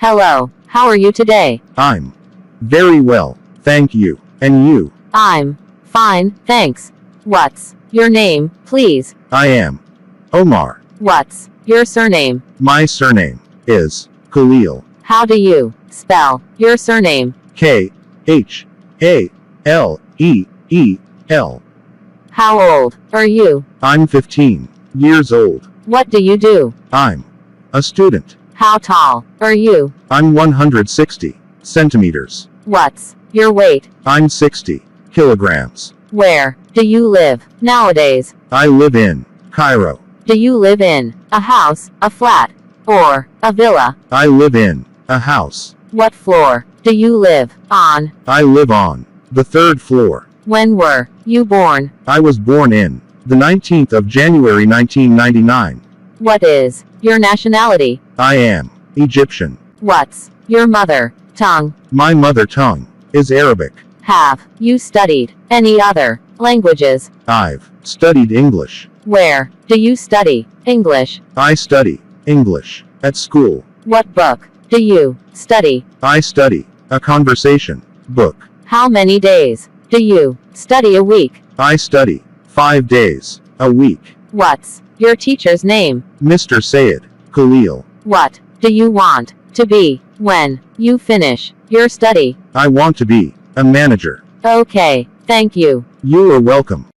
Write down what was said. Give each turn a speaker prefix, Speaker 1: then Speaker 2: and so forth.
Speaker 1: Hello, how are you today?
Speaker 2: I'm very well, thank you. And you?
Speaker 1: I'm fine, thanks. What's your name, please?
Speaker 2: I am Omar.
Speaker 1: What's your surname?
Speaker 2: My surname is Khalil.
Speaker 1: How do you spell your surname?
Speaker 2: Khaleel.
Speaker 1: How old are you?
Speaker 2: I'm 15 years old.
Speaker 1: What do you do?
Speaker 2: I'm a student.
Speaker 1: How tall are you?
Speaker 2: I'm 160 centimeters.
Speaker 1: What's your weight?
Speaker 2: I'm 60 kilograms.
Speaker 1: Where do you live nowadays?
Speaker 2: I live in Cairo.
Speaker 1: Do you live in a house, a flat, or a villa?
Speaker 2: I live in a house.
Speaker 1: What floor do you live on?
Speaker 2: I live on the 3rd floor.
Speaker 1: When were you born?
Speaker 2: I was born in the 19th of January 1999.
Speaker 1: What is your nationality?
Speaker 2: I am Egyptian.
Speaker 1: What's your mother tongue?
Speaker 2: My mother tongue is Arabic.
Speaker 1: Have you studied any other languages?
Speaker 2: I've studied English.
Speaker 1: Where do you study English?
Speaker 2: I study English at school.
Speaker 1: What book do you study?
Speaker 2: I study a conversation book.
Speaker 1: How many days do you study a week?
Speaker 2: I study 5 days a week.
Speaker 1: What's your teacher's name?
Speaker 2: Mr. Sayed Khalil.
Speaker 1: What do you want to be when you finish your study?
Speaker 2: I want to be a manager.
Speaker 1: Okay, thank you.
Speaker 2: You are welcome.